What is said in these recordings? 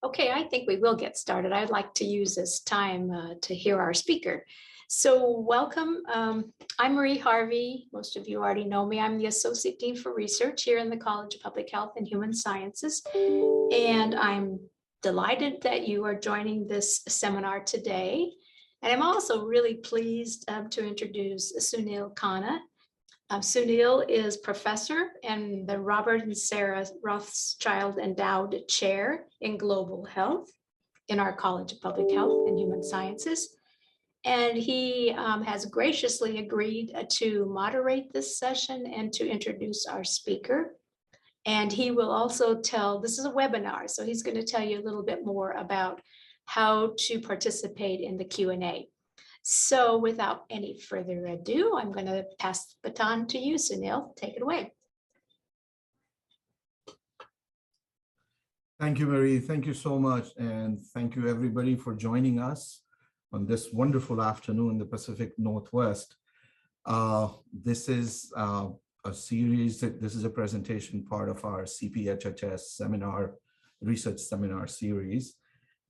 Okay, I think we will get started. I'd like to use this time to hear our speaker. So welcome. I'm Marie Harvey. Most of you already know me. I'm the Associate Dean for Research here in the College of Public Health and Human Sciences. And I'm delighted that you are joining this seminar today. And I'm also really pleased to introduce Sunil Khanna. Sunil is professor and the Robert and Sarah Rothschild Endowed Chair in Global Health in our College of Public Health and Human Sciences. And he has graciously agreed to moderate this session and to introduce our speaker. And he will also this is a webinar, so he's going to tell you a little bit more about how to participate in the Q&A. So without any further ado, I'm going to pass the baton to you, Sunil. Take it away. Thank you, Marie. Thank you so much. And thank you, everybody, for joining us on this wonderful afternoon in the Pacific Northwest. This is a series, this is a presentation part of our CPHHS seminar, research seminar series.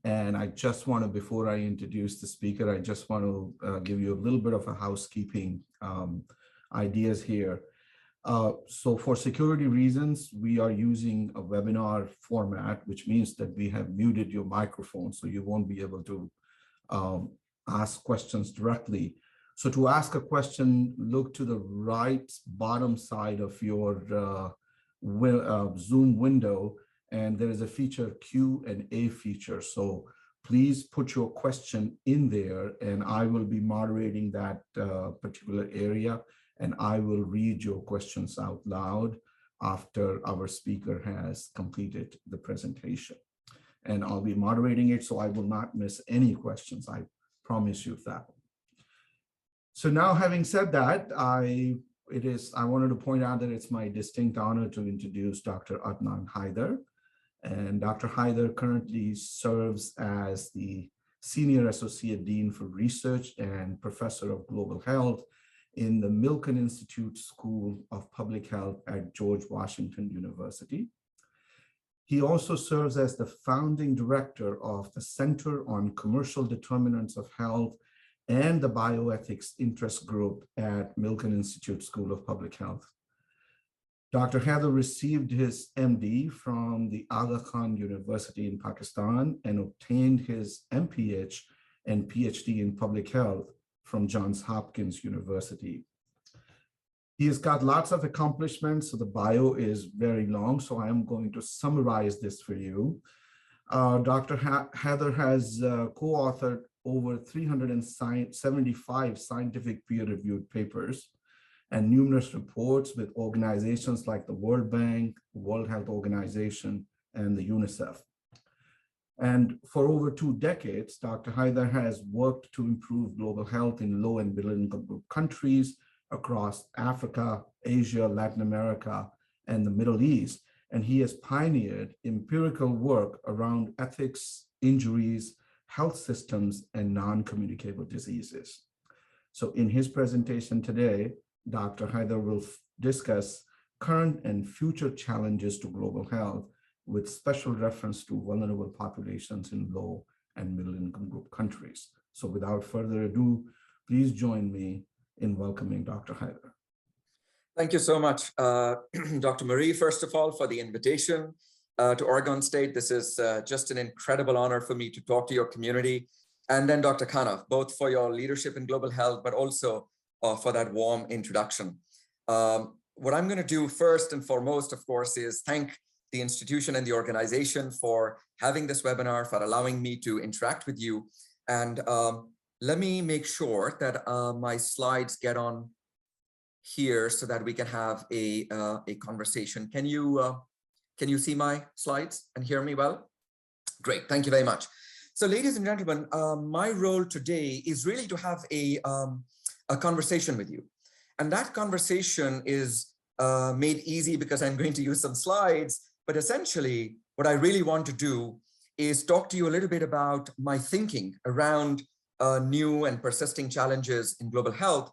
And I just want to, before I introduce the speaker, I just want to give you a little bit of a housekeeping ideas here. So for security reasons, we are using a webinar format, which means that we have muted your microphone, so you won't be able to ask questions directly. So to ask a question, look to the right bottom side of your Zoom window, and there is a feature, Q&A feature. So please put your question in there, and I will be moderating that particular area, and I will read your questions out loud after our speaker has completed the presentation. And I'll be moderating it, so I will not miss any questions. I promise you that. So now, having said that, I wanted to point out that it's my distinct honor to introduce Dr. Adnan Hyder. And Dr. Hyder currently serves as the Senior Associate Dean for Research and Professor of Global Health in the Milken Institute School of Public Health at George Washington University. He also serves as the founding director of the Center on Commercial Determinants of Health and the Bioethics Interest Group at Milken Institute School of Public Health. Dr. Hyder received his MD from the Aga Khan University in Pakistan and obtained his MPH and PhD in public health from Johns Hopkins University. He has got lots of accomplishments, so the bio is very long, so I am going to summarize this for you. Dr. Hyder has co-authored over 375 scientific peer-reviewed papers and numerous reports with organizations like the World Bank, World Health Organization, and the UNICEF. And for over 2 decades, Dr. Hyder has worked to improve global health in low and middle income group countries across Africa, Asia, Latin America, and the Middle East. And he has pioneered empirical work around ethics, injuries, health systems, and non-communicable diseases. So in his presentation today, Dr. Hyder will discuss current and future challenges to global health with special reference to vulnerable populations in low and middle income group countries. So without further ado, please join me in welcoming Dr. Hyder. Thank you so much, Dr. Marie, first of all, for the invitation to Oregon State. This is just an incredible honor for me to talk to your community. And then Dr. Khanna, both for your leadership in global health, but also for that warm introduction. What I'm going to do first and foremost, of course, is thank the institution and the organization for having this webinar, for allowing me to interact with you. And let me make sure that my slides get on here so that we can have a conversation. Can you see my slides and hear me well? Great, thank you very much. So ladies and gentlemen, my role today is really to have a conversation with you. And that conversation is made easy because I'm going to use some slides, but essentially what I really want to do is talk to you a little bit about my thinking around new and persisting challenges in global health.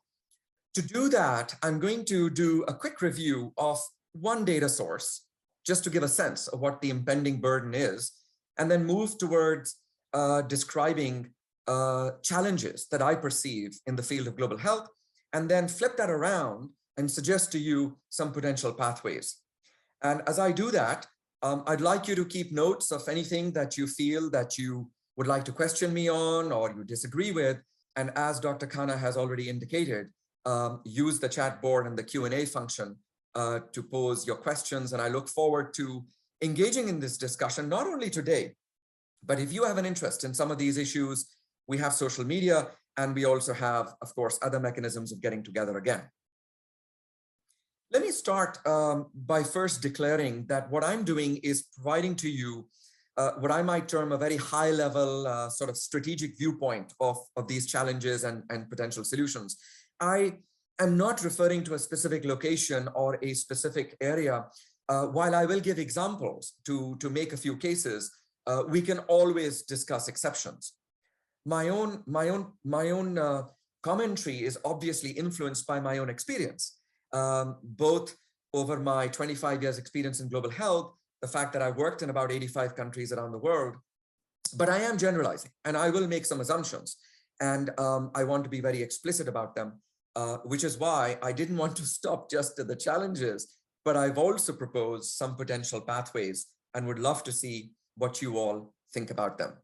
To do that, I'm going to do a quick review of one data source, just to give a sense of what the impending burden is. and then move towards describing challenges that I perceive in the field of global health, and then flip that around and suggest to you some potential pathways. And as I do that, I'd like you to keep notes of anything that you feel that you would like to question me on or you disagree with. And as Dr. Khanna has already indicated, use the chat board and the Q&A function to pose your questions. And I look forward to engaging in this discussion, not only today, but if you have an interest in some of these issues, we have social media, and we also have, of course, other mechanisms of getting together again. Let me start by first declaring that what I'm doing is providing to you what I might term a very high level sort of strategic viewpoint of these challenges and potential solutions. I am not referring to a specific location or a specific area. While I will give examples to make a few cases, we can always discuss exceptions. My own commentary is obviously influenced by my own experience, both over my 25 years experience in global health, the fact that I've worked in about 85 countries around the world, but I am generalizing and I will make some assumptions, and I want to be very explicit about them, which is why I didn't want to stop just at the challenges, but I've also proposed some potential pathways and would love to see what you all think about them.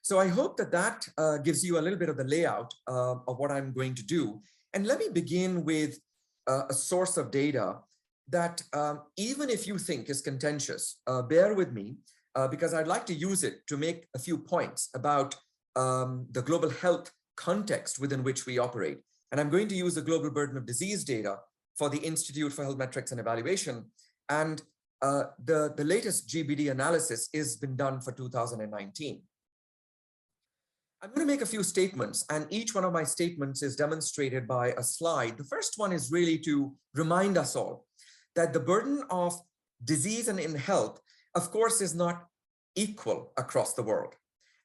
So I hope that gives you a little bit of the layout of what I'm going to do. And let me begin with a source of data that even if you think is contentious, bear with me, because I'd like to use it to make a few points about the global health context within which we operate. And I'm going to use the global burden of disease data for the Institute for Health Metrics and Evaluation. And the latest GBD analysis has been done for 2019. I'm going to make a few statements, and each one of my statements is demonstrated by a slide. The first one is really to remind us all that the burden of disease and in health, of course, is not equal across the world.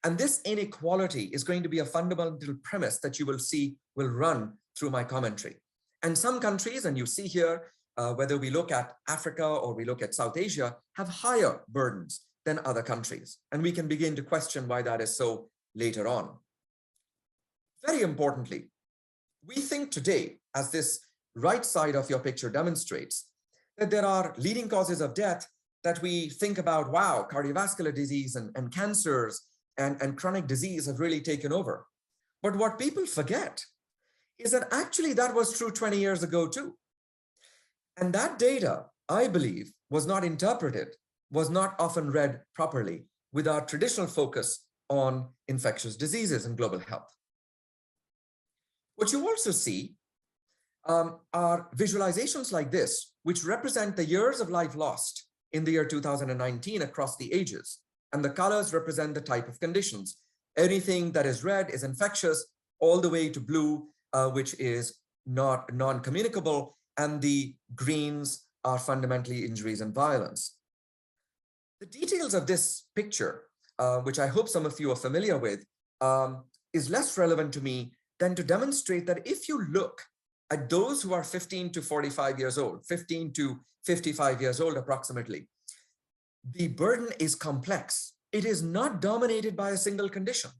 And this inequality is going to be a fundamental premise that you will see will run through my commentary. And some countries, and you see here, whether we look at Africa or we look at South Asia, have higher burdens than other countries. And we can begin to question why that is so later on. Very importantly, we think today, as this right side of your picture demonstrates, that there are leading causes of death that we think about, wow, cardiovascular disease and cancers and chronic disease have really taken over. But what people forget is that actually that was true 20 years ago too. And that data, I believe, was not interpreted, was not often read properly with our traditional focus on infectious diseases and global health. What you also see are visualizations like this, which represent the years of life lost in the year 2019 across the ages. And the colors represent the type of conditions. Anything that is red is infectious, all the way to blue, which is not non-communicable, and the greens are fundamentally injuries and violence. The details of this picture, which I hope some of you are familiar with, is less relevant to me than to demonstrate that if you look at those who are 15 to 45 years old, 15 to 55 years old approximately, the burden is complex. It is not dominated by a single condition.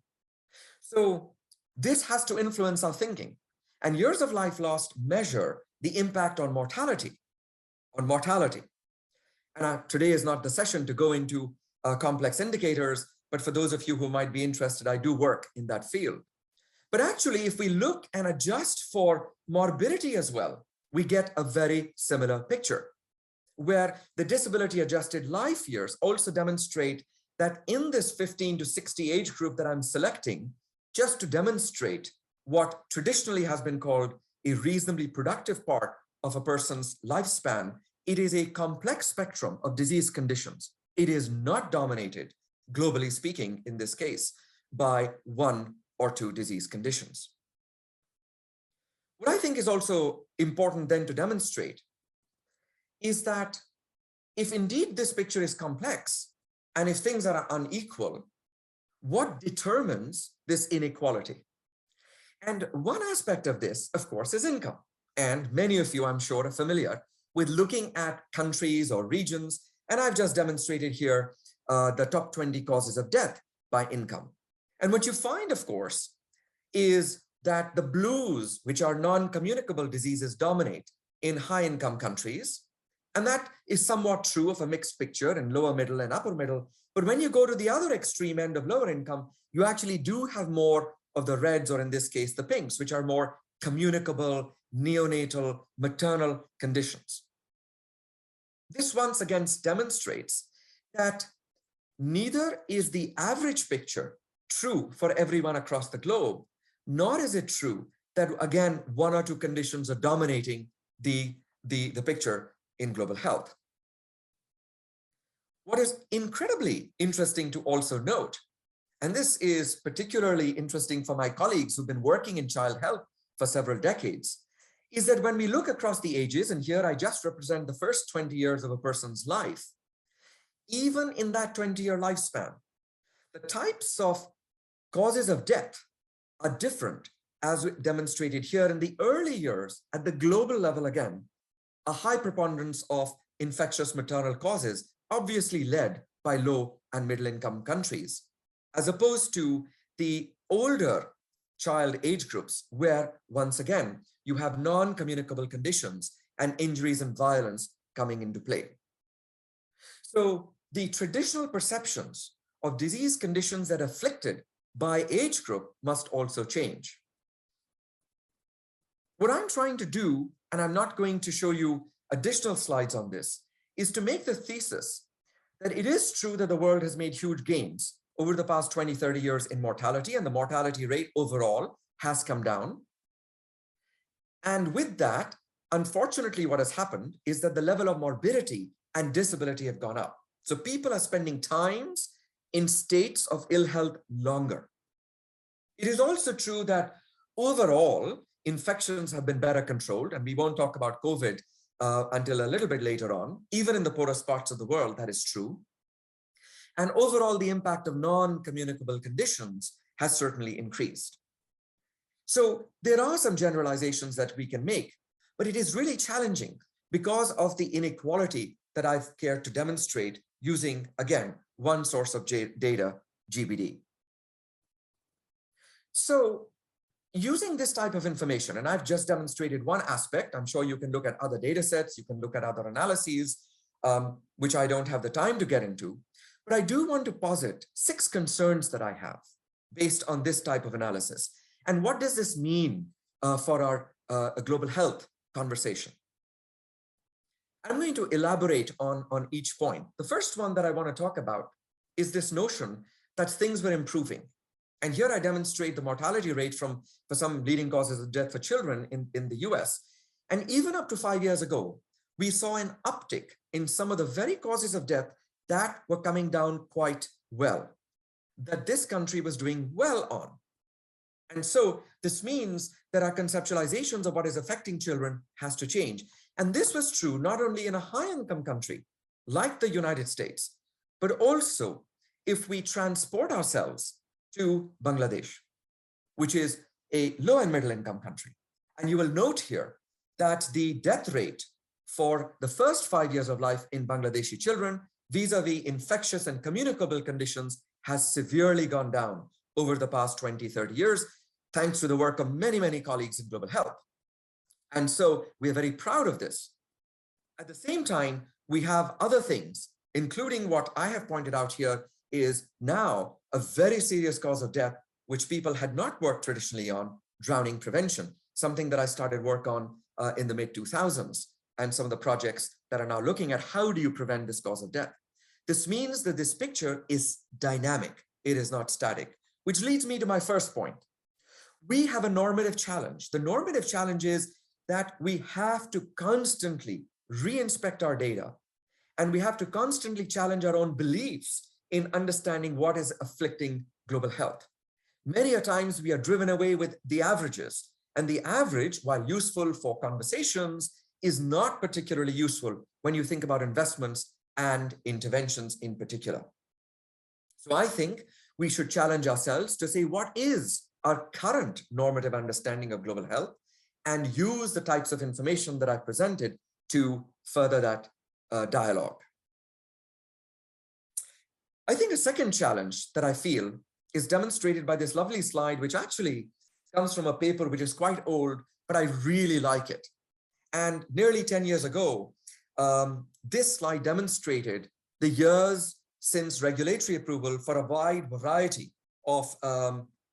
So this has to influence our thinking. And years of life lost measure the impact on mortality. And today is not the session to go into complex indicators, but for those of you who might be interested, I do work in that field. But actually, if we look and adjust for morbidity as well, we get a very similar picture, where the disability adjusted life years also demonstrate that in this 15 to 60 age group that I'm selecting, just to demonstrate what traditionally has been called a reasonably productive part of a person's lifespan, it is a complex spectrum of disease conditions. It is not dominated, globally speaking, in this case, by one or two disease conditions. What I think is also important then to demonstrate is that if indeed this picture is complex and if things are unequal, what determines this inequality? And one aspect of this, of course, is income. And many of you, I'm sure, are familiar with looking at countries or regions. And I've just demonstrated here the top 20 causes of death by income. And what you find, of course, is that the blues, which are non-communicable diseases, dominate in high-income countries. And that is somewhat true of a mixed picture in lower middle and upper middle. But when you go to the other extreme end of lower income, you actually do have more of the reds, or in this case, the pinks, which are more communicable, neonatal, maternal conditions. This once again demonstrates that neither is the average picture true for everyone across the globe, nor is it true that, again, one or two conditions are dominating the picture in global health. What is incredibly interesting to also note, and this is particularly interesting for my colleagues who've been working in child health for several decades, is that when we look across the ages, and here I just represent the first 20 years of a person's life, even in that 20-year lifespan, the types of causes of death are different, as demonstrated here in the early years at the global level. Again, a high preponderance of infectious maternal causes, obviously led by low and middle income countries, as opposed to the older child age groups, where once again, you have non-communicable conditions and injuries and violence coming into play. So the traditional perceptions of disease conditions that are afflicted by age group must also change. What I'm trying to do, and I'm not going to show you additional slides on this, is to make the thesis that it is true that the world has made huge gains over the past 20, 30 years in mortality, and the mortality rate overall has come down. And with that, unfortunately, what has happened is that the level of morbidity and disability have gone up. So people are spending times in states of ill health longer. It is also true that overall, infections have been better controlled, and we won't talk about COVID until a little bit later on. Even in the poorest parts of the world, that is true. And overall, the impact of non-communicable conditions has certainly increased. So there are some generalizations that we can make, but it is really challenging because of the inequality that I've cared to demonstrate using, again, one source of data, GBD. So using this type of information, and I've just demonstrated one aspect, I'm sure you can look at other data sets, you can look at other analyses, which I don't have the time to get into, but I do want to posit 6 concerns that I have based on this type of analysis. And what does this mean for our global health conversation? I'm going to elaborate on each point. The first one that I want to talk about is this notion that things were improving. And here I demonstrate the mortality rate for some leading causes of death for children in the US. And even up to 5 years ago, we saw an uptick in some of the very causes of death that were coming down quite well, that this country was doing well on. And so this means that our conceptualizations of what is affecting children has to change. And this was true not only in a high-income country like the United States, but also if we transport ourselves to Bangladesh, which is a low and middle income country. And you will note here that the death rate for the first 5 years of life in Bangladeshi children vis-a-vis infectious and communicable conditions has severely gone down over the past 20, 30 years, thanks to the work of many, many colleagues in global health. And so we are very proud of this. At the same time, we have other things, including what I have pointed out here is now a very serious cause of death, which people had not worked traditionally on, drowning prevention, something that I started work on in the mid-2000s, and some of the projects that are now looking at how do you prevent this cause of death. This means that this picture is dynamic. It is not static, which leads me to my first point. We have a normative challenge. The normative challenge is that we have to constantly re-inspect our data, and we have to constantly challenge our own beliefs in understanding what is afflicting global health. Many a times we are driven away with the averages, and the average, while useful for conversations, is not particularly useful when you think about investments and interventions in particular. So I think we should challenge ourselves to say, what is our current normative understanding of global health, and use the types of information that I presented to further that dialogue. I think a second challenge that I feel is demonstrated by this lovely slide, which actually comes from a paper which is quite old, but I really like it. And nearly 10 years ago, this slide demonstrated the years since regulatory approval for a wide variety of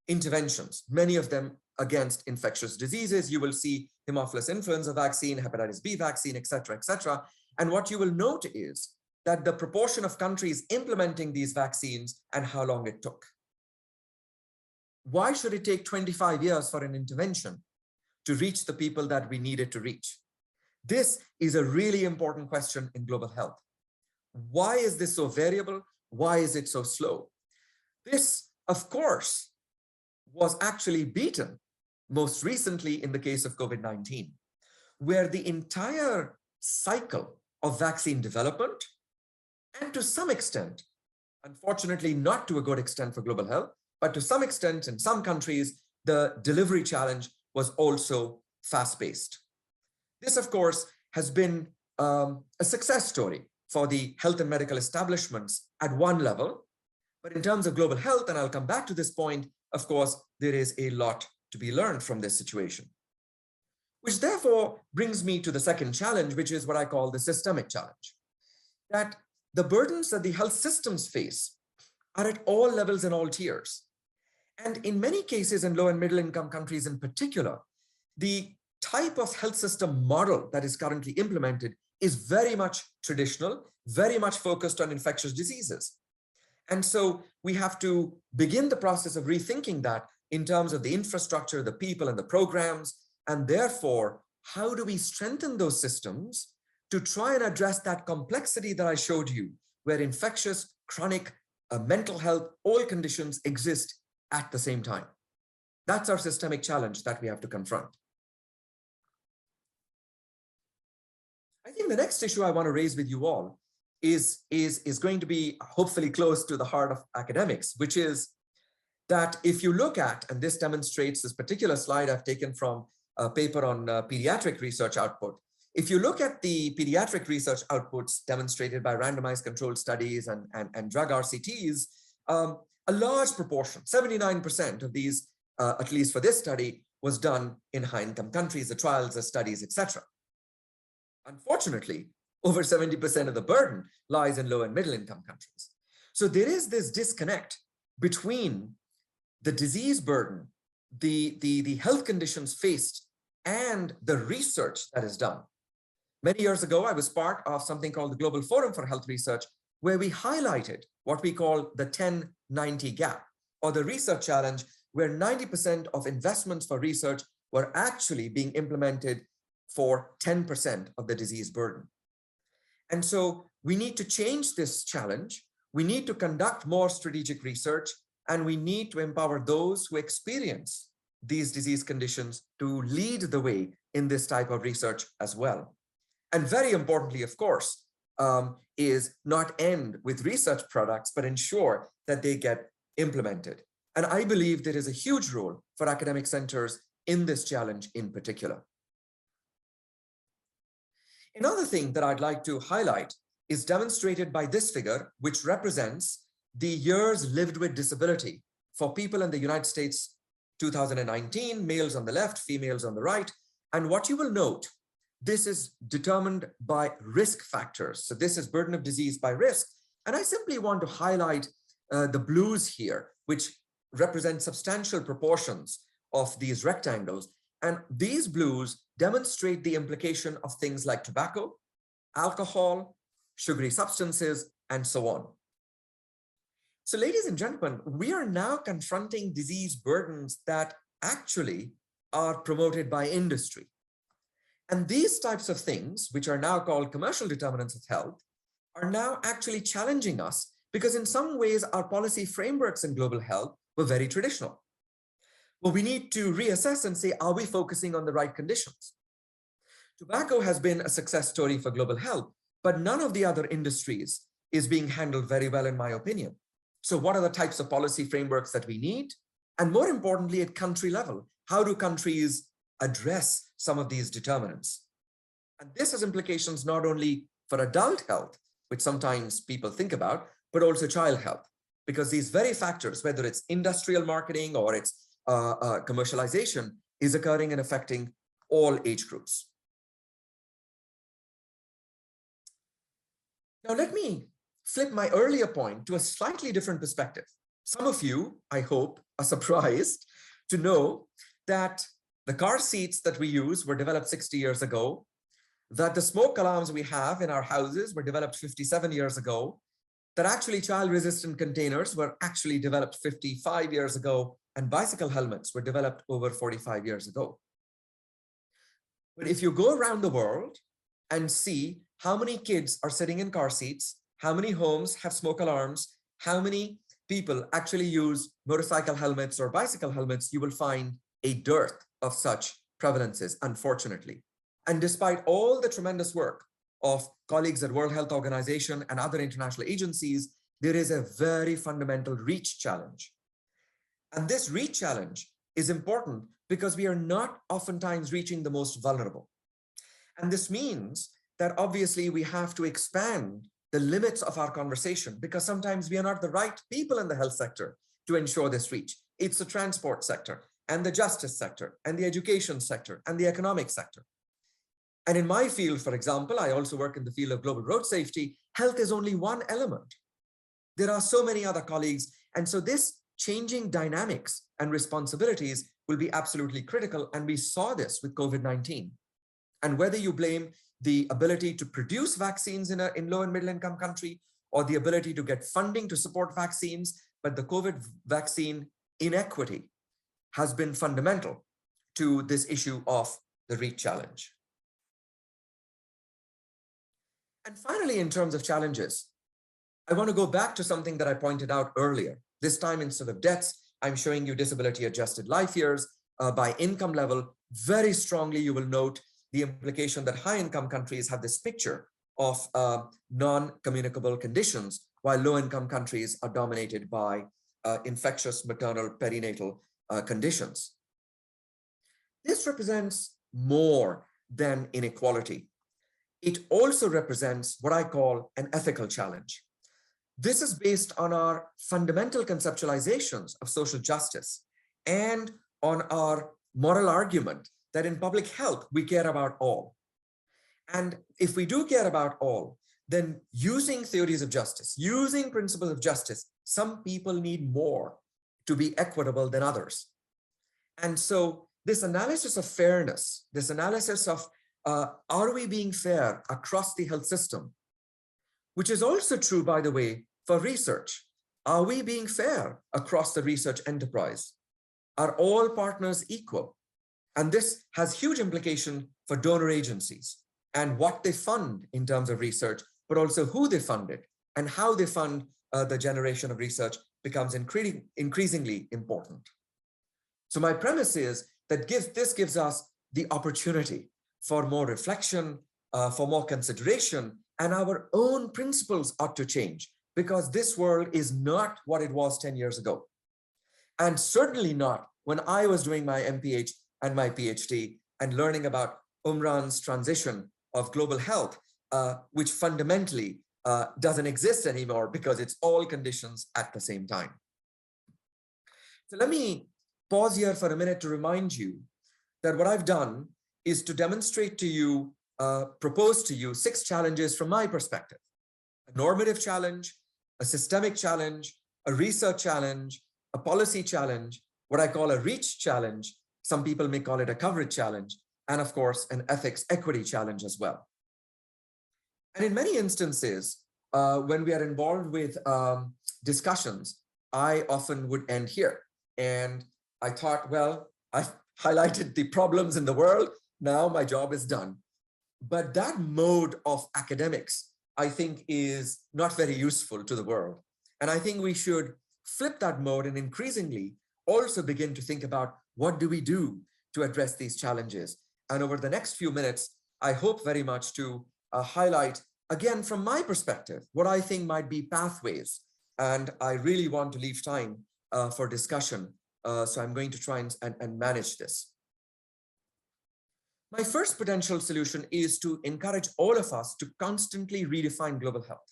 interventions, many of them against infectious diseases. You will see Haemophilus influenza vaccine, hepatitis B vaccine, et cetera, et cetera. And what you will note is that the proportion of countries implementing these vaccines and how long it took. Why should it take 25 years for an intervention to reach the people that we needed to reach? This is a really important question in global health. Why is this so variable? Why is it so slow? This, of course, was actually beaten most recently in the case of COVID-19, where the entire cycle of vaccine development, and to some extent, unfortunately not to a good extent for global health, but to some extent in some countries, the delivery challenge was also fast-paced. This, of course, has been a success story for the health and medical establishments at one level. But in terms of global health, and I'll come back to this point, of course, there is a lot to be learned from this situation. Which therefore brings me to the second challenge, which is what I call the systemic challenge. That the burdens that the health systems face are at all levels and all tiers. And in many cases in low and middle income countries in particular, the type of health system model that is currently implemented is very much traditional, very much focused on infectious diseases. And so we have to begin the process of rethinking that in terms of the infrastructure, the people and the programs, and therefore, how do we strengthen those systems to try and address that complexity that I showed you, where infectious, chronic, mental health, all conditions exist at the same time. That's our systemic challenge that we have to confront. I think the next issue I want to raise with you all is going to be hopefully close to the heart of academics, which is that if you look at, and this demonstrates this particular slide I've taken from a paper on pediatric research output. If you look at the pediatric research outputs demonstrated by randomized controlled studies and drug RCTs, a large proportion, 79% of these, at least for this study, was done in high-income countries, the trials, the studies, etc. Unfortunately, over 70% of the burden lies in low and middle income countries. So there is this disconnect between the disease burden, the health conditions faced, and the research that is done. Many years ago, I was part of something called the Global Forum for Health Research, where we highlighted what we call the 10-90 gap, or the research challenge, where 90% of investments for research were actually being implemented for 10% of the disease burden. And so we need to change this challenge. We need to conduct more strategic research, and we need to empower those who experience these disease conditions to lead the way in this type of research as well. And very importantly, of course, is not end with research products, but ensure that they get implemented. And I believe there is a huge role for academic centers in this challenge in particular. Another thing that I'd like to highlight is demonstrated by this figure, which represents the years lived with disability for people in the United States, 2019, males on the left, females on the right. And what you will note, this is determined by risk factors. So this is burden of disease by risk. And I simply want to highlight the blues here, which represent substantial proportions of these rectangles. And these blues demonstrate the implication of things like tobacco, alcohol, sugary substances, and so on. So ladies and gentlemen, we are now confronting disease burdens that actually are promoted by industry. And these types of things, which are now called commercial determinants of health, are now actually challenging us because in some ways our policy frameworks in global health were very traditional. Well, we need to reassess and say, are we focusing on the right conditions? Tobacco has been a success story for global health, but none of the other industries is being handled very well, in my opinion. So what are the types of policy frameworks that we need? And more importantly, at country level, how do countries address some of these determinants? And this has implications not only for adult health, which sometimes people think about, but also child health, because these very factors, whether it's industrial marketing or it's commercialization, is occurring and affecting all age groups. Now, let me flip my earlier point to a slightly different perspective. Some of you, I hope, are surprised to know that the car seats that we use were developed 60 years ago, that the smoke alarms we have in our houses were developed 57 years ago, that actually child-resistant containers were actually developed 55 years ago, and bicycle helmets were developed over 45 years ago. But if you go around the world and see how many kids are sitting in car seats, how many homes have smoke alarms, how many people actually use motorcycle helmets or bicycle helmets, you will find a dearth of such prevalences, unfortunately. And despite all the tremendous work of colleagues at World Health Organization and other international agencies, there is a very fundamental reach challenge. And this reach challenge is important because we are not oftentimes reaching the most vulnerable. And this means that obviously we have to expand the limits of our conversation, because sometimes we are not the right people in the health sector to ensure this reach. It's the transport sector and the justice sector and the education sector and the economic sector. And in my field, for example, I also work in the field of global road safety. Health is only one element. There are so many other colleagues. And so this changing dynamics and responsibilities will be absolutely critical. And we saw this with COVID-19. And whether you blame the ability to produce vaccines in low and middle income country, or the ability to get funding to support vaccines, but the COVID vaccine inequity has been fundamental to this issue of the reach challenge. And finally, in terms of challenges, I want to go back to something that I pointed out earlier. This time, instead of deaths, I'm showing you disability adjusted life years by income level. Very strongly, you will note the implication that high income countries have this picture of non-communicable conditions, while low income countries are dominated by infectious maternal perinatal conditions. This represents more than inequality. It also represents what I call an ethical challenge. This is based on our fundamental conceptualizations of social justice and on our moral argument that in public health, we care about all. And if we do care about all, then using theories of justice, using principles of justice, some people need more to be equitable than others. And so this analysis of fairness, this analysis of are we being fair across the health system, which is also true, by the way, for research. Are we being fair across the research enterprise? Are all partners equal? And this has huge implication for donor agencies and what they fund in terms of research, but also who they fund it and how they fund the generation of research becomes increasingly important. So my premise is that this gives us the opportunity for more reflection, for more consideration, and our own principles ought to change, because this world is not what it was 10 years ago. And certainly not when I was doing my MPH and my PhD and learning about Umran's transition of global health, which fundamentally doesn't exist anymore because it's all conditions at the same time. So let me pause here for a minute to remind you that what I've done is to demonstrate to you, propose to you 6 challenges from my perspective: a normative challenge, a systemic challenge, a research challenge, a policy challenge, what I call a reach challenge. Some people may call it a coverage challenge, and of course, an ethics equity challenge as well. And in many instances, when we are involved with discussions, I often would end here. And I thought, well, I've highlighted the problems in the world. Now my job is done. But that mode of academics, I think, is not very useful to the world. And I think we should flip that mode and increasingly also begin to think about what do we do to address these challenges. And over the next few minutes, I hope very much to highlight, again, from my perspective, what I think might be pathways. And I really want to leave time for discussion. So I'm going to try and manage this. My first potential solution is to encourage all of us to constantly redefine global health.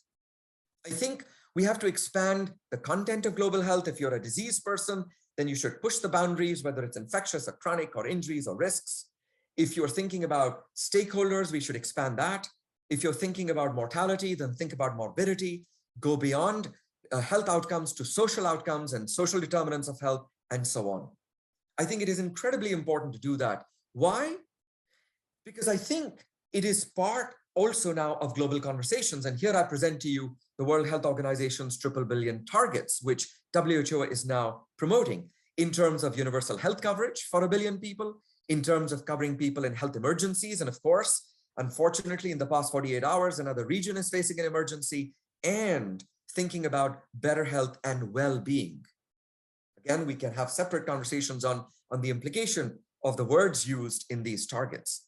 I think We have to expand the content of global health. If you're a disease person, then you should push the boundaries, whether it's infectious or chronic or injuries or risks. If you're thinking about stakeholders, we should expand that. If you're thinking about mortality, then think about morbidity, go beyond health outcomes to social outcomes and social determinants of health, and so on. I think it is incredibly important to do that. Why? Because I think it is part also now of global conversations. And here I present to you the World Health Organization's triple billion targets, which WHO is now promoting in terms of universal health coverage for 1 billion people, in terms of covering people in health emergencies. And of course, unfortunately, in the past 48 hours, another region is facing an emergency, and thinking about better health and well-being. Again, we can have separate conversations on the implication of the words used in these targets.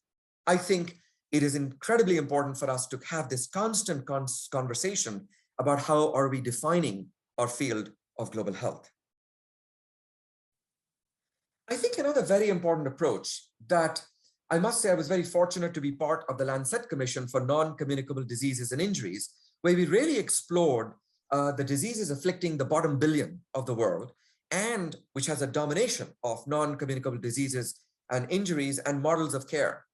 I think it is incredibly important for us to have this constant conversation about how are we defining our field of global health. I think another very important approach that I must say I was very fortunate to be part of the Lancet Commission for Non-Communicable Diseases and Injuries, where we really explored the diseases afflicting the bottom billion of the world, and which has a domination of non-communicable diseases and injuries and models of care.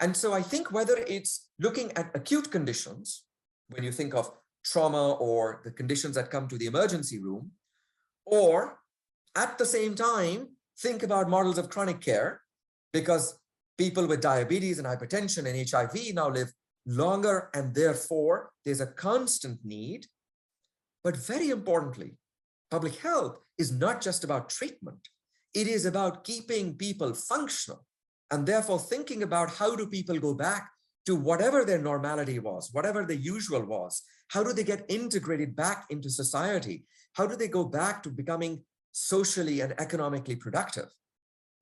And so I think whether it's looking at acute conditions, when you think of trauma or the conditions that come to the emergency room, or at the same time, think about models of chronic care, because people with diabetes and hypertension and HIV now live longer, and therefore there's a constant need. But very importantly, public health is not just about treatment. It is about keeping people functional, and therefore thinking about how do people go back to whatever their normality was, whatever the usual was. How do they get integrated back into society? How do they go back to becoming socially and economically productive?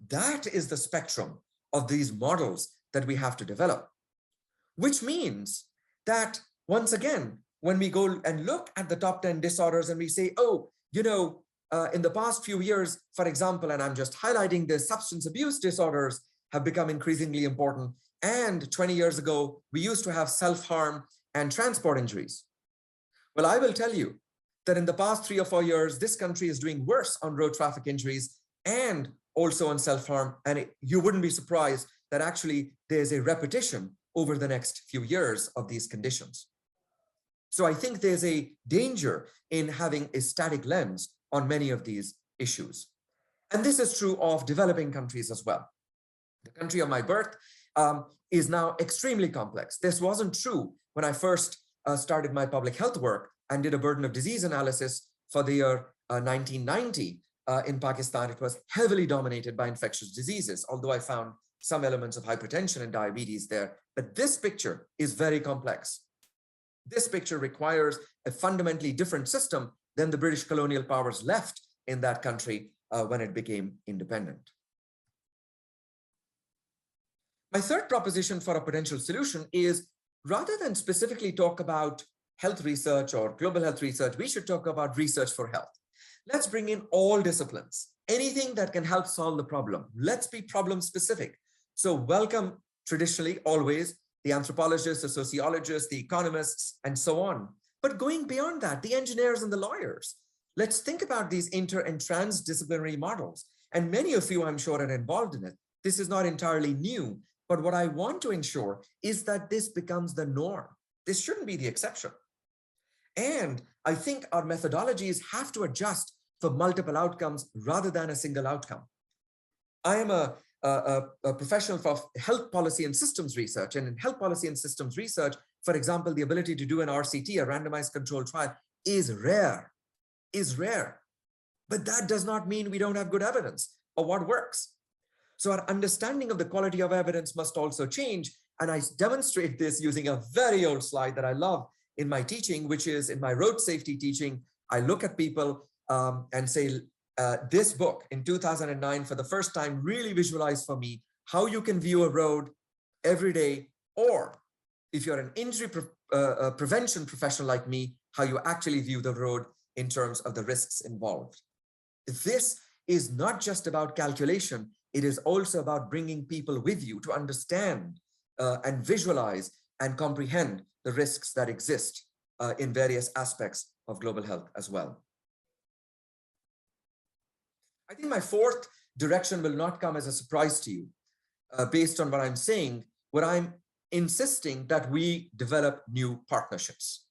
That is the spectrum of these models that we have to develop, which means that once again, when we go and look at the top 10 disorders and we say, oh, you know, in the past few years, for example, and I'm just highlighting this, substance abuse disorders have become increasingly important. And 20 years ago, we used to have self-harm and transport injuries. Well, I will tell you that in the past 3 or 4 years, this country is doing worse on road traffic injuries and also on self-harm. And you wouldn't be surprised that actually there's a repetition over the next few years of these conditions. So I think there's a danger in having a static lens on many of these issues. And this is true of developing countries as well. The country of my birth is now extremely complex. This wasn't true when I first started my public health work and did a burden of disease analysis for the year 1990 in Pakistan. It was heavily dominated by infectious diseases, although I found some elements of hypertension and diabetes there. But this picture is very complex. This picture requires a fundamentally different system than the British colonial powers left in that country when it became independent. My third proposition for a potential solution is, rather than specifically talk about health research or global health research, we should talk about research for health. Let's bring in all disciplines, anything that can help solve the problem. Let's be problem specific. So welcome traditionally, always, the anthropologists, the sociologists, the economists, and so on. But going beyond that, the engineers and the lawyers. Let's think about these inter and transdisciplinary models. And many of you, I'm sure, are involved in it. This is not entirely new, but what I want to ensure is that this becomes the norm. This shouldn't be the exception. And I think our methodologies have to adjust for multiple outcomes rather than a single outcome. I am a professional for health policy and systems research. And in health policy and systems research, for example, the ability to do an RCT, a randomized controlled trial, is rare. But that does not mean we don't have good evidence or what works. So our understanding of the quality of evidence must also change. And I demonstrate this using a very old slide that I love in my teaching, which is in my road safety teaching. I look at people and say, this book in 2009 for the first time really visualized for me how you can view a road every day, or if you're an injury prevention professional like me, how you actually view the road in terms of the risks involved. This is not just about calculation. It is also about bringing people with you to understand and visualize and comprehend the risks that exist in various aspects of global health as well. I think my fourth direction will not come as a surprise to you. Based on what I'm saying, what I'm insisting that we develop new partnerships.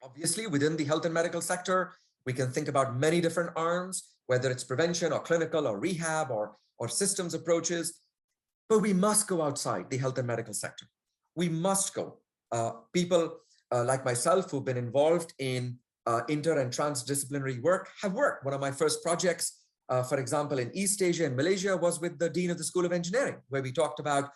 Obviously, within the health and medical sector, we can think about many different arms, whether it's prevention or clinical or rehab or systems approaches, but we must go outside the health and medical sector. We must go. People like myself who've been involved in inter and transdisciplinary work have worked. One of my first projects, for example, in East Asia and Malaysia was with the Dean of the School of Engineering, where we talked about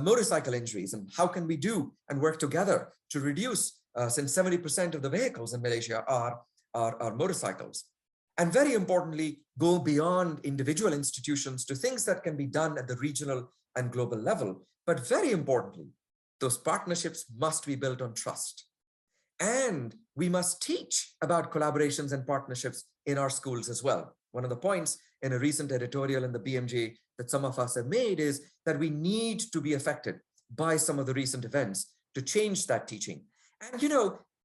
motorcycle injuries and how can we do and work together to reduce, since 70% of the vehicles in Malaysia are motorcycles. And very importantly, go beyond individual institutions to things that can be done at the regional and global level. But very importantly, those partnerships must be built on trust. And we must teach about collaborations and partnerships in our schools as well. One of the points in a recent editorial in the BMJ that some of us have made is that we need to be affected by some of the recent events to change that teaching. And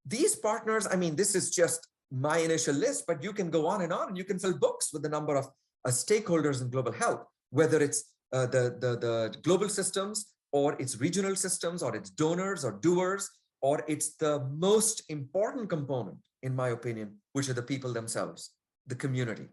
these partners, I mean, this is just my initial list, but you can go on and you can fill books with the number of stakeholders in global health, whether it's the global systems or its regional systems or its donors or doers, or it's the most important component, in my opinion, which are the people themselves, the community.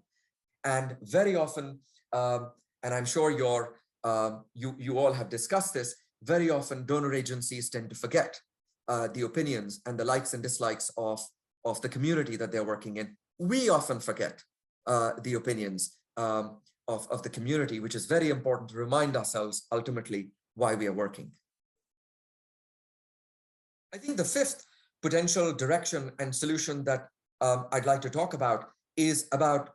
And very often, and I'm sure you all have discussed this, very often donor agencies tend to forget the opinions and the likes and dislikes of the community that they're working in. We often forget the opinions of the community, which is very important to remind ourselves ultimately why we are working. I think the fifth potential direction and solution that I'd like to talk about is about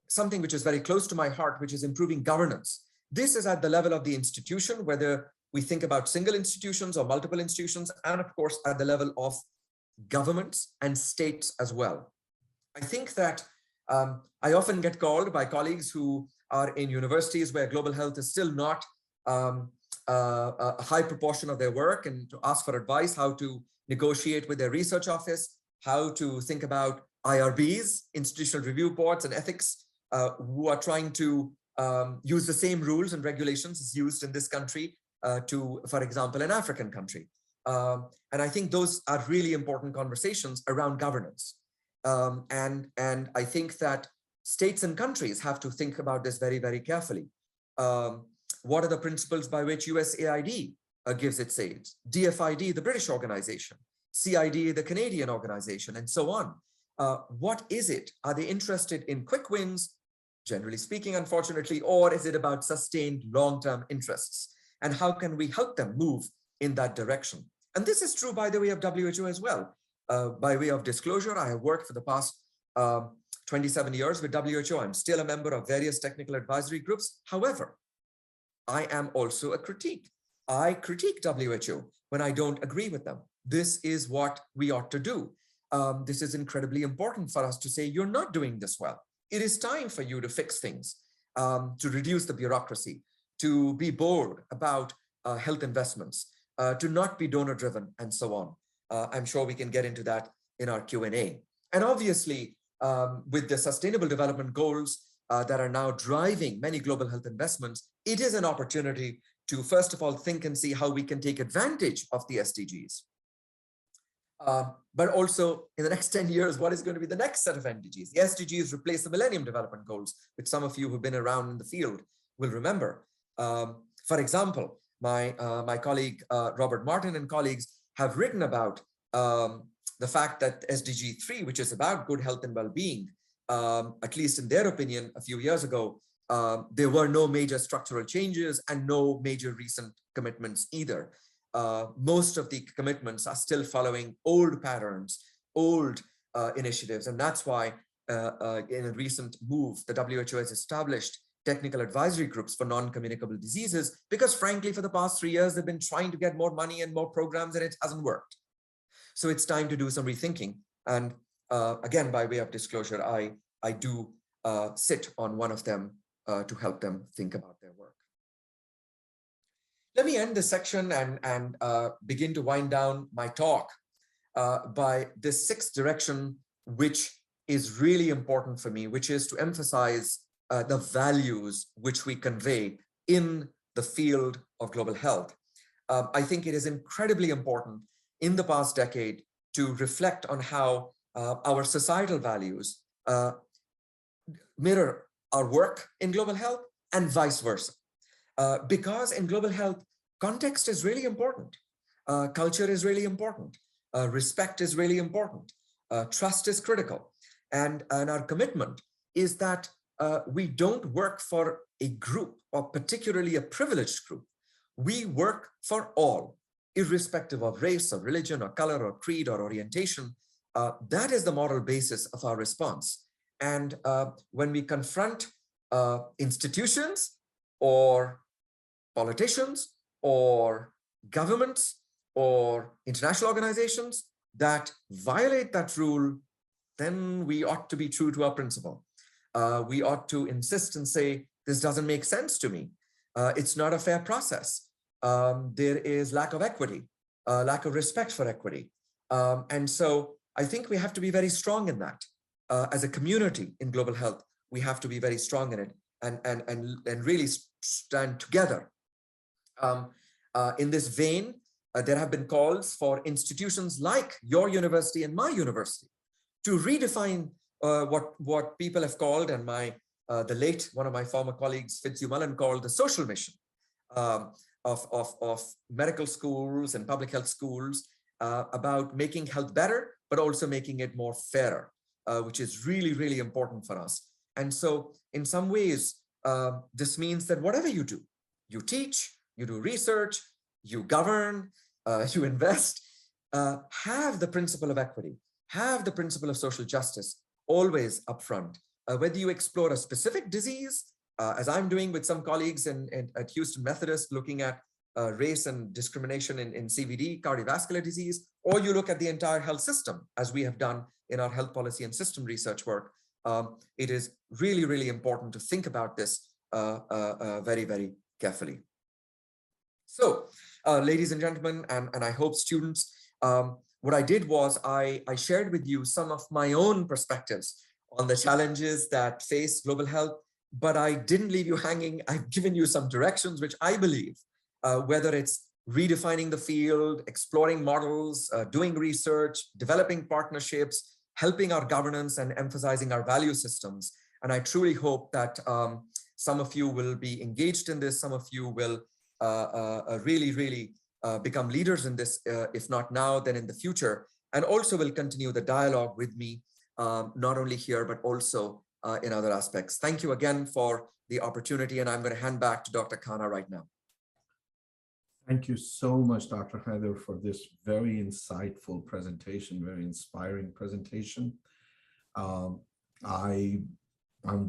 something which is very close to my heart, which is improving governance. This is at the level of the institution, whether we think about single institutions or multiple institutions, and of course, at the level of governments and states as well. I think that I often get called by colleagues who are in universities where global health is still not a high proportion of their work, and to ask for advice how to negotiate with their research office, how to think about IRBs, institutional review boards and ethics, who are trying to use the same rules and regulations as used in this country to, for example, an African country. And I think those are really important conversations around governance. And I think that states and countries have to think about this very, very carefully. What are the principles by which USAID gives its aid? DFID, the British organization, CID, the Canadian organization, and so on. What is it? Are they interested in quick wins, generally speaking, unfortunately, or is it about sustained long-term interests? And how can we help them move in that direction? And this is true, by the way, of WHO as well. By way of disclosure, I have worked for the past 27 years with WHO. I'm still a member of various technical advisory groups. However, I am also a critique. I critique WHO when I don't agree with them. This is what we ought to do. This is incredibly important for us to say, you're not doing this well. It is time for you to fix things, to reduce the bureaucracy, to be bold about health investments, to not be donor driven, and so on. I'm sure we can get into that in our Q&A. And obviously, with the Sustainable Development Goals that are now driving many global health investments, it is an opportunity to, first of all, think and see how we can take advantage of the SDGs. But also in the next 10 years, what is going to be the next set of SDGs? The SDGs replace the Millennium Development Goals, which some of you who've been around in the field will remember. For example, my colleague, Robert Martin and colleagues have written about the fact that SDG 3, which is about good health and well-being, at least in their opinion, a few years ago, there were no major structural changes and no major recent commitments either. Most of the commitments are still following old patterns, old initiatives. And that's why in a recent move, the WHO has established technical advisory groups for non-communicable diseases, because frankly, for the past 3 years, they've been trying to get more money and more programs, and it hasn't worked. So it's time to do some rethinking. And again, by way of disclosure, I do sit on one of them to help them think about their work. Let me end this section and begin to wind down my talk by this sixth direction which is really important for me, which is to emphasize the values which we convey in the field of global health. I think it is incredibly important in the past decade to reflect on how our societal values mirror our work in global health and vice versa. Because in global health, context is really important. Culture is really important. Respect is really important. Trust is critical. And our commitment is that we don't work for a group, or particularly a privileged group. We work for all, irrespective of race or religion or color or creed or orientation. That is the moral basis of our response. And when we confront institutions or politicians or governments or international organizations that violate that rule, then we ought to be true to our principle. We ought to insist and say, this doesn't make sense to me. It's not a fair process. There is lack of equity, lack of respect for equity. And so I think we have to be very strong in that. As a community in global health, we have to be very strong in it and really stand together. In this vein, there have been calls for institutions like your university and my university to redefine what people have called, and one of my former colleagues, Fitzhugh Mullen, called the social mission of medical schools and public health schools about making health better, but also making it more fairer, which is really, really important for us. And so in some ways, this means that whatever you do, you teach, you do research, you govern, you invest, have the principle of equity, have the principle of social justice always up front. Whether you explore a specific disease, as I'm doing with some colleagues at Houston Methodist, looking at race and discrimination in CVD, cardiovascular disease, or you look at the entire health system, as we have done in our health policy and system research work, it is really, really important to think about this very, very carefully. So, ladies and gentlemen, and I hope students, what I did was I shared with you some of my own perspectives on the challenges that face global health, but I didn't leave you hanging. I've given you some directions, which I believe, whether it's redefining the field, exploring models, doing research, developing partnerships, helping our governance and emphasizing our value systems. And I truly hope that some of you will be engaged in this. Some of you will really, really become leaders in this, if not now, then in the future, and also will continue the dialogue with me, not only here, but also in other aspects. Thank you again for the opportunity, and I'm going to hand back to Dr. Khanna right now. Thank you so much, Dr. Hyder, for this very insightful presentation, very inspiring presentation. I'm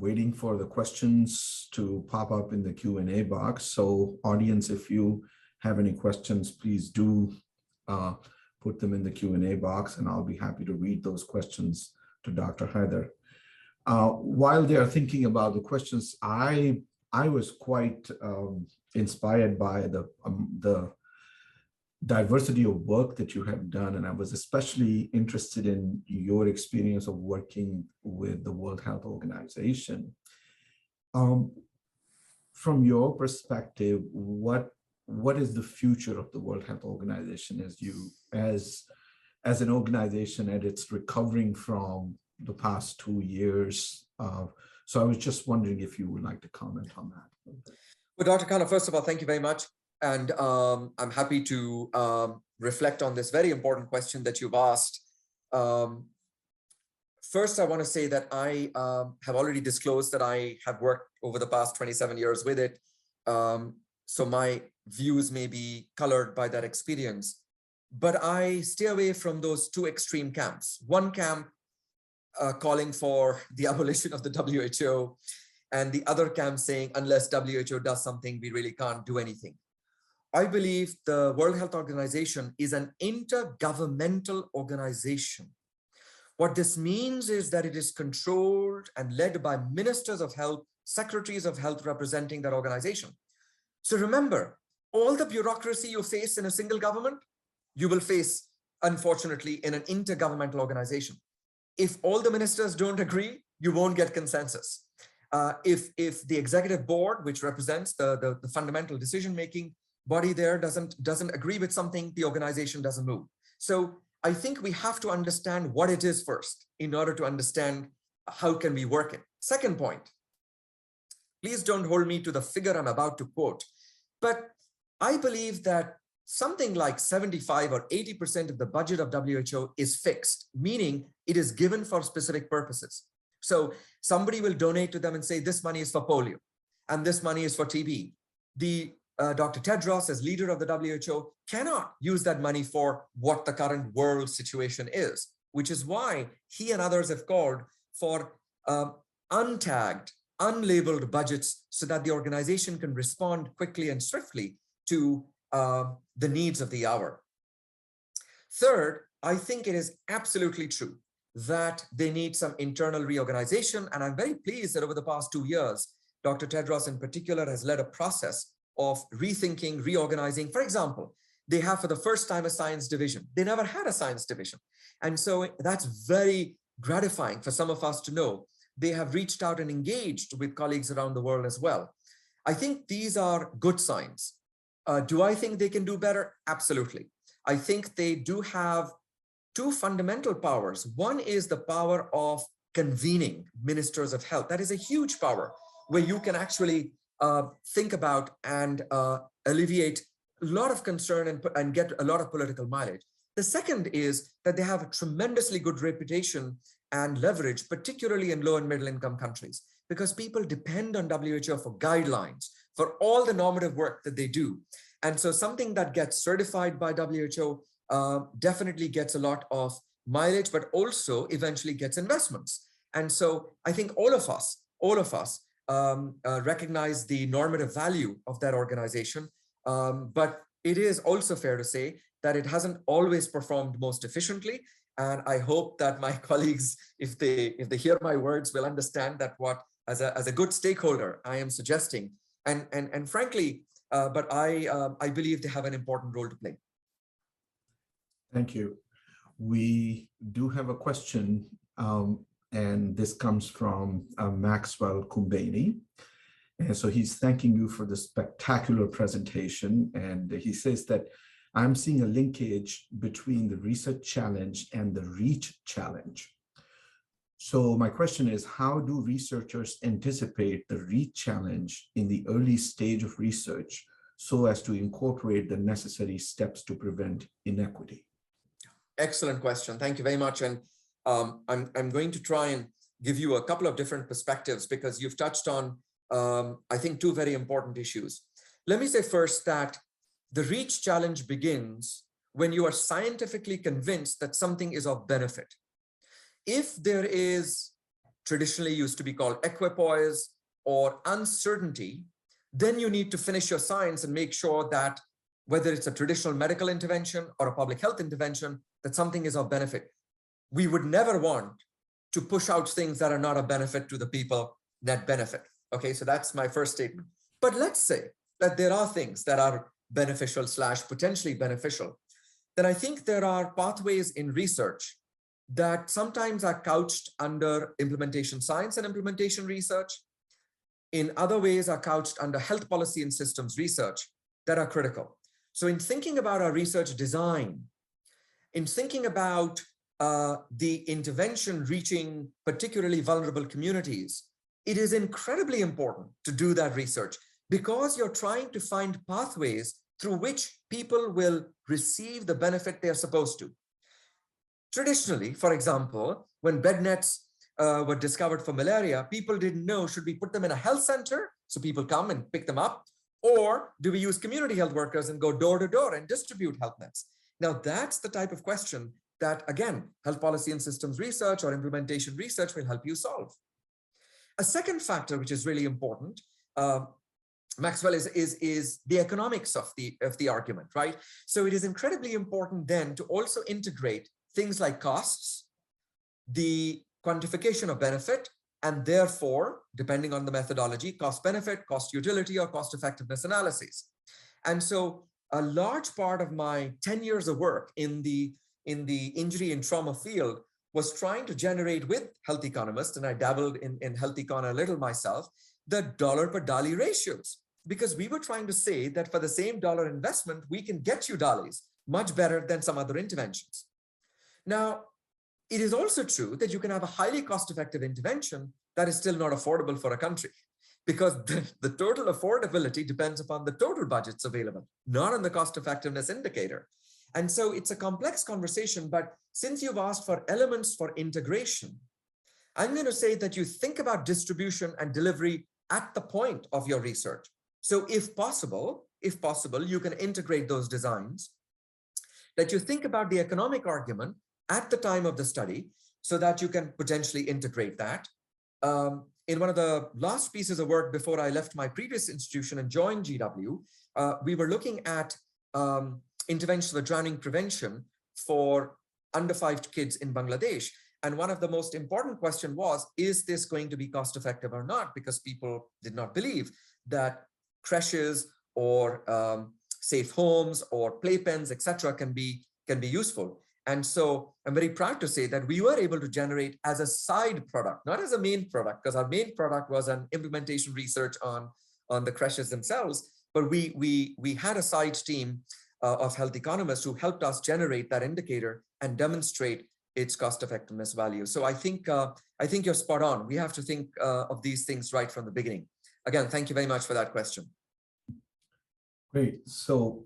waiting for the questions to pop up in the Q&A box. So audience, if you have any questions, please do put them in the Q&A box, and I'll be happy to read those questions to Dr. Hyder. While they are thinking about the questions, I was quite inspired by the diversity of work that you have done, and I was especially interested in your experience of working with the World Health Organization. From your perspective, what is the future of the World Health Organization as an organization, and it's recovering from the past 2 years? So I was just wondering if you would like to comment on that. Well, Dr. Khanna, first of all, thank you very much. And I'm happy to reflect on this very important question that you've asked. First, I want to say that I have already disclosed that I have worked over the past 27 years with it. So my views may be colored by that experience. But I stay away from those two extreme camps. One camp calling for the abolition of the WHO, and the other camp saying, unless WHO does something, we really can't do anything. I believe the World Health Organization is an intergovernmental organization. What this means is that it is controlled and led by ministers of health, secretaries of health representing that organization. So remember, all the bureaucracy you face in a single government, you will face, unfortunately, in an intergovernmental organization. if all the ministers don't agree, you won't get consensus. If the executive board, which represents the fundamental decision-making body there, doesn't agree with something, the organization doesn't move. So I think we have to understand what it is first in order to understand how can we work it. Second point, please don't hold me to the figure I'm about to quote, but I believe that something like 75 or 80% of the budget of WHO is fixed, meaning it is given for specific purposes. So somebody will donate to them and say, this money is for polio, and this money is for TB. Dr. Tedros, as leader of the WHO, cannot use that money for what the current world situation is, which is why he and others have called for untagged, unlabeled budgets so that the organization can respond quickly and swiftly to the needs of the hour. Third, I think it is absolutely true that they need some internal reorganization. And I'm very pleased that over the past 2 years, Dr. Tedros in particular has led a process of rethinking, reorganizing. For example, they have for the first time a science division. They never had a science division. And so that's very gratifying for some of us to know. They have reached out and engaged with colleagues around the world as well. I think these are good signs. Do I think they can do better? Absolutely. I think they do have two fundamental powers. One is the power of convening ministers of health. That is a huge power where you can actually think about and alleviate a lot of concern and get a lot of political mileage. The second is that they have a tremendously good reputation and leverage, particularly in low and middle income countries, because people depend on WHO for guidelines, for all the normative work that they do. And so something that gets certified by WHO definitely gets a lot of mileage, but also eventually gets investments. And so I think all of us recognize the normative value of that organization. But it is also fair to say that it hasn't always performed most efficiently. And I hope that my colleagues, if they hear my words, will understand that what, as a good stakeholder, I am suggesting. And frankly, but I believe they have an important role to play. Thank you. We do have a question, and this comes from Maxwell Kumbeni. And so he's thanking you for the spectacular presentation. And he says that I'm seeing a linkage between the research challenge and the reach challenge. So my question is, how do researchers anticipate the reach challenge in the early stage of research so as to incorporate the necessary steps to prevent inequity? Excellent question. Thank you very much. And I'm going to try and give you a couple of different perspectives because you've touched on, I think, two very important issues. Let me say first that the reach challenge begins when you are scientifically convinced that something is of benefit. If there is, traditionally used to be called equipoise or uncertainty, then you need to finish your science and make sure that whether it's a traditional medical intervention or a public health intervention, that something is of benefit. We would never want to push out things that are not a benefit to the people, net benefit. Okay, so that's my first statement. But let's say that there are things that are beneficial / potentially beneficial. Then I think there are pathways in research that sometimes are couched under implementation science and implementation research. In other ways are couched under health policy and systems research that are critical. So in thinking about our research design, in thinking about the intervention reaching particularly vulnerable communities, it is incredibly important to do that research because you're trying to find pathways through which people will receive the benefit they're supposed to. Traditionally, for example, when bed nets were discovered for malaria, people didn't know, should we put them in a health center so people come and pick them up? Or do we use community health workers and go door to door and distribute health nets? Now, that's the type of question that, again, health policy and systems research or implementation research will help you solve. A second factor, which is really important, Maxwell, is the economics of the argument, right? So it is incredibly important then to also integrate things like costs, the quantification of benefit, and therefore, depending on the methodology, cost benefit, cost utility, or cost effectiveness analyses. And so a large part of my 10 years of work in the injury and trauma field was trying to generate with health economists, and I dabbled in health econ a little myself, the dollar per dolly ratios, because we were trying to say that for the same dollar investment, we can get you dollies much better than some other interventions. Now, it is also true that you can have a highly cost-effective intervention that is still not affordable for a country, because the total affordability depends upon the total budgets available, not on the cost-effectiveness indicator. And so it's a complex conversation, but since you've asked for elements for integration, I'm going to say that you think about distribution and delivery at the point of your research. So if possible, you can integrate those designs, that you think about the economic argument at the time of the study so that you can potentially integrate that. In one of the last pieces of work before I left my previous institution and joined GW, we were looking at interventions for drowning prevention for under 5 kids in Bangladesh. And one of the most important questions was, is this going to be cost effective or not? Because people did not believe that creches or safe homes or playpens, etc., can be useful. And so I'm very proud to say that we were able to generate as a side product, not as a main product, because our main product was an implementation research on the creches themselves. But we had a side team of health economists who helped us generate that indicator and demonstrate its cost effectiveness value. So I think you're spot on. We have to think of these things right from the beginning. Again, thank you very much for that question. Great. So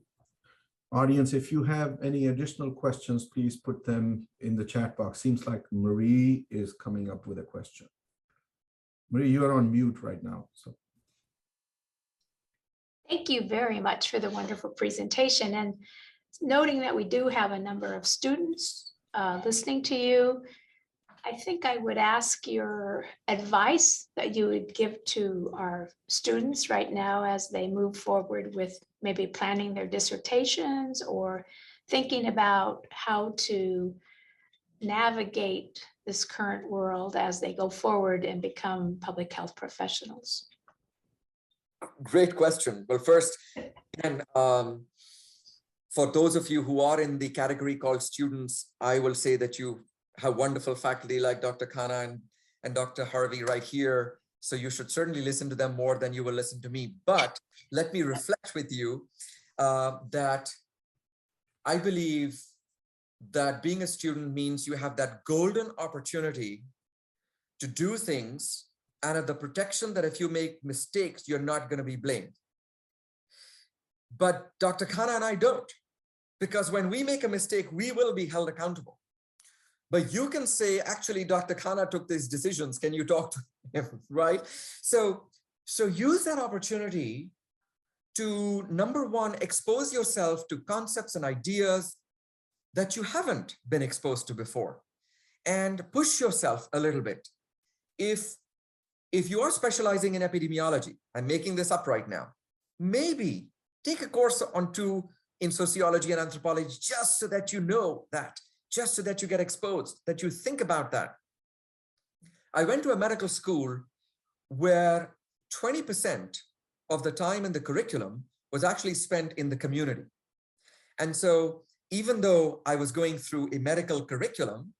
audience, if you have any additional questions, please put them in the chat box. Seems like Marie is coming up with a question. Marie, you are on mute right now. So. Thank you very much for the wonderful presentation, and noting that we do have a number of students listening to you. I think I would ask your advice that you would give to our students right now as they move forward with maybe planning their dissertations or thinking about how to navigate this current world as they go forward and become public health professionals. Great question. Well, first, and for those of you who are in the category called students, I will say that you have wonderful faculty like Dr. Khanna and Dr. Harvey right here. So you should certainly listen to them more than you will listen to me. But let me reflect with you that I believe that being a student means you have that golden opportunity to do things and have the protection that if you make mistakes, you're not going to be blamed. But Dr. Khanna and I don't, because when we make a mistake, we will be held accountable. But you can say, actually, Dr. Khanna took these decisions. Can you talk to him, right? So use that opportunity to, number one, expose yourself to concepts and ideas that you haven't been exposed to before, and push yourself a little bit. If you are specializing in epidemiology, I'm making this up right now, maybe take a course on 2 in sociology and anthropology, just so that you know that, just so that you get exposed, that you think about that. I went to a medical school where 20% of the time in the curriculum was actually spent in the community. And so even though I was going through a medical curriculum,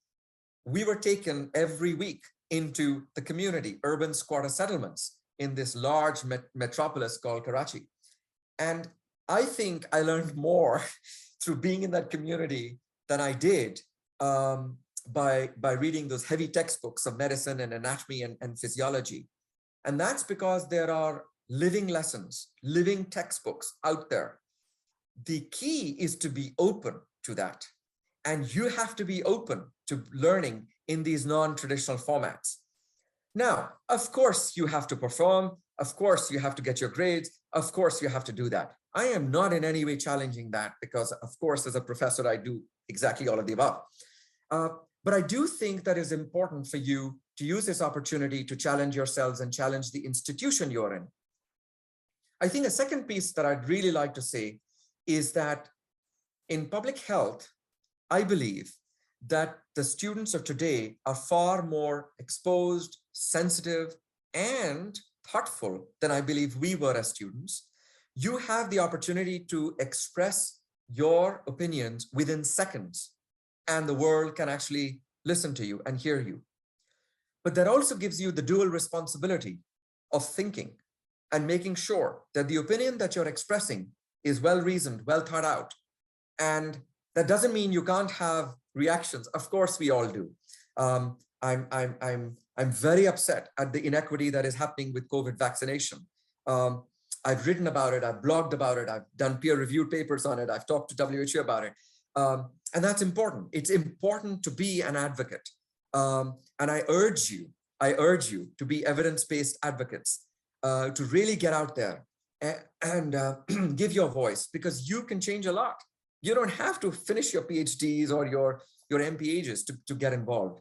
we were taken every week into the community, urban squatter settlements in this large metropolis called Karachi. And I think I learned more through being in that community than I did by reading those heavy textbooks of medicine and anatomy and physiology. And that's because there are living lessons, living textbooks out there. The key is to be open to that. And you have to be open to learning in these non-traditional formats. Now, of course, you have to perform. Of course, you have to get your grades. Of course, you have to do that. I am not in any way challenging that because, of course, as a professor, I do exactly all of the above. But I do think that it's important for you to use this opportunity to challenge yourselves and challenge the institution you're in. I think a second piece that I'd really like to say is that in public health, I believe that the students of today are far more exposed, sensitive, and thoughtful than I believe we were as students. You have the opportunity to express your opinions within seconds, and the world can actually listen to you, and hear you. But that also gives you the dual responsibility of thinking and making sure that the opinion that you're expressing is well-reasoned, well thought out. And that doesn't mean you can't have reactions. Of course, we all do. I'm very upset at the inequity that is happening with COVID vaccination. I've written about it, I've blogged about it, I've done peer-reviewed papers on it, I've talked to WHO about it. And that's important. It's important to be an advocate. And I urge you to be evidence-based advocates, to really get out there and give your voice, because you can change a lot. You don't have to finish your PhDs or your MPHs to get involved.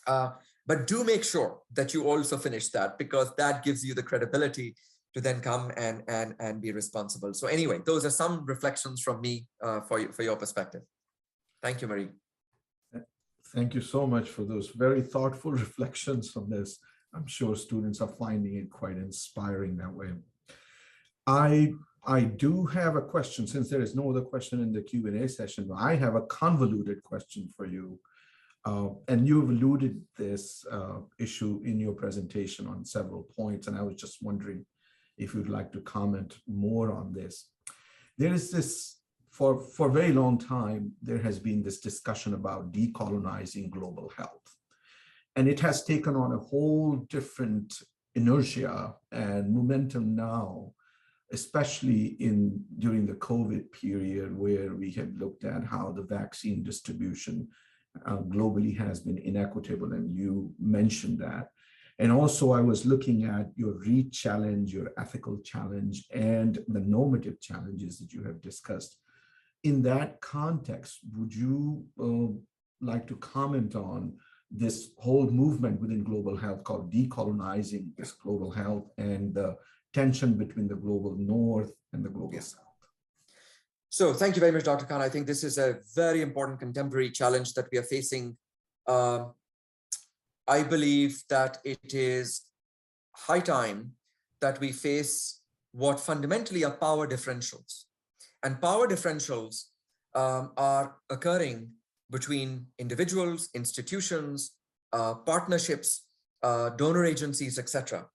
But do make sure that you also finish that, because that gives you the credibility to then come and be responsible. So anyway, those are some reflections from me for your perspective. Thank you, Marie. Thank you so much for those very thoughtful reflections on this. I'm sure students are finding it quite inspiring that way. I do have a question, since there is no other question in the Q&A session. I have a convoluted question for you. And you've alluded this issue in your presentation on several points, and I was just wondering if you'd like to comment more on this. There is this, for a very long time, there has been this discussion about decolonizing global health. And it has taken on a whole different inertia and momentum now, especially during the COVID period, where we had looked at how the vaccine distribution globally has been inequitable, and you mentioned that. And also I was looking at your reach challenge, your ethical challenge, and the normative challenges that you have discussed. In that context, would you like to comment on this whole movement within global health called decolonizing this global health, and the tension between the global north and the global south? So thank you very much, Dr. Khan. I think this is a very important contemporary challenge that we are facing. I believe that it is high time that we face what fundamentally are power differentials. And power differentials are occurring between individuals, institutions, partnerships, donor agencies, etc.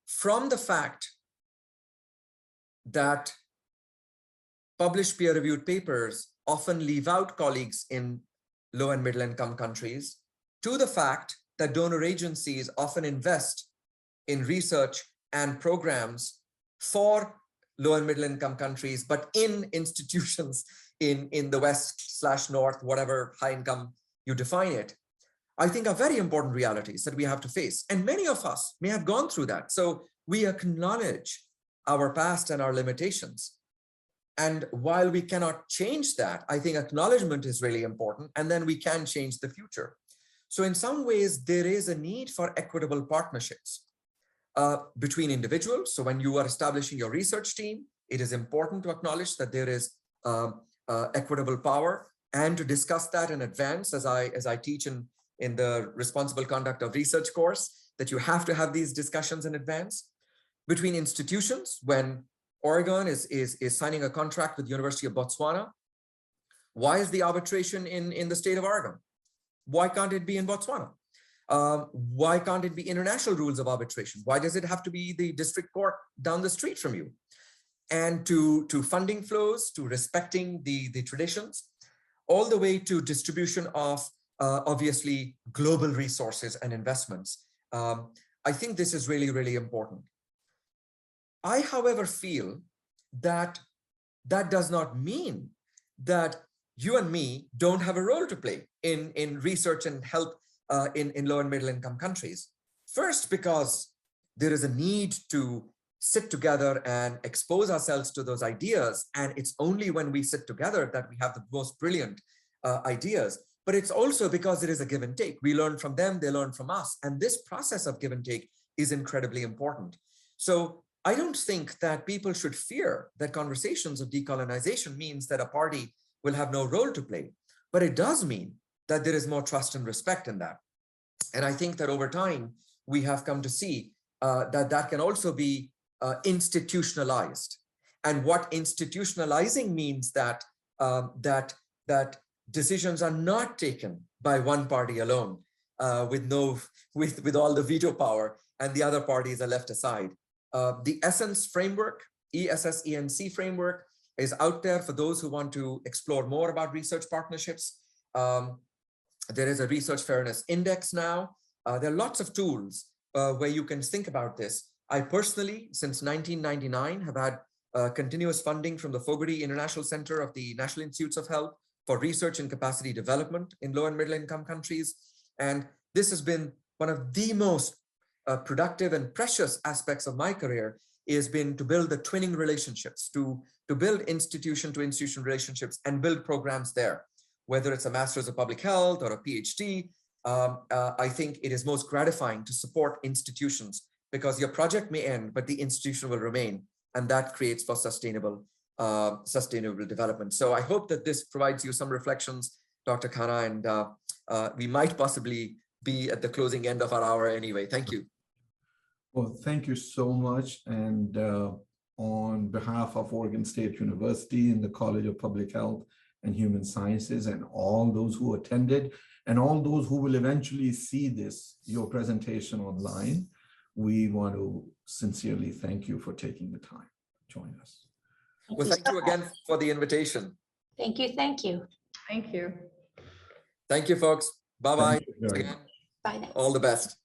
From the fact that published peer-reviewed papers often leave out colleagues in low and middle income countries, to the fact that donor agencies often invest in research and programs for low and middle income countries, but in institutions in the West/North, whatever high income you define it, I think are very important realities that we have to face. And many of us may have gone through that. So we acknowledge our past and our limitations. And while we cannot change that, I think acknowledgement is really important, and then we can change the future. So in some ways, there is a need for equitable partnerships between individuals. So when you are establishing your research team, it is important to acknowledge that there is equitable power, and to discuss that in advance, as I teach in the responsible conduct of research course, that you have to have these discussions in advance. Between institutions, when Oregon is signing a contract with the University of Botswana, why is the arbitration in the state of Oregon? Why can't it be in Botswana? Why can't it be international rules of arbitration? Why does it have to be the district court down the street from you? And to funding flows, to respecting the traditions, all the way to distribution of obviously global resources and investments. I think this is really, really important. I, however, feel that that does not mean that you and me don't have a role to play in research and health in low and middle income countries. First, because there is a need to sit together and expose ourselves to those ideas. And it's only when we sit together that we have the most brilliant ideas. But it's also because it is a give and take. We learn from them, they learn from us. And this process of give and take is incredibly important. So I don't think that people should fear that conversations of decolonization means that a party will have no role to play, but it does mean that there is more trust and respect in that. And I think that over time, we have come to see that can also be institutionalized. And what institutionalizing means that decisions are not taken by one party alone, with all the veto power, and the other parties are left aside. The Essence framework, ESSENC framework, is out there for those who want to explore more about research partnerships. There is a research fairness index now. There are lots of tools where you can think about this. I personally, since 1999, have had continuous funding from the Fogarty International Center of the National Institutes of Health for research and capacity development in low and middle income countries. And this has been one of the most productive and precious aspects of my career, has been to build the twinning relationships, to build institution to institution relationships and build programs there. Whether it's a Master's of Public Health or a PhD, I think it is most gratifying to support institutions, because your project may end, but the institution will remain, and that creates for sustainable development. So I hope that this provides you some reflections, Dr. Khanna, and we might possibly be at the closing end of our hour anyway. Thank you. Well, thank you so much. And on behalf of Oregon State University and the College of Public Health and Human Sciences, and all those who attended, and all those who will eventually see your presentation online, we want to sincerely thank you for taking the time to join us. Well, thank you again for the invitation. Thank you. Thank you. Thank you. Thank you, folks. Bye-bye. Thank you very much. Bye now. All the best.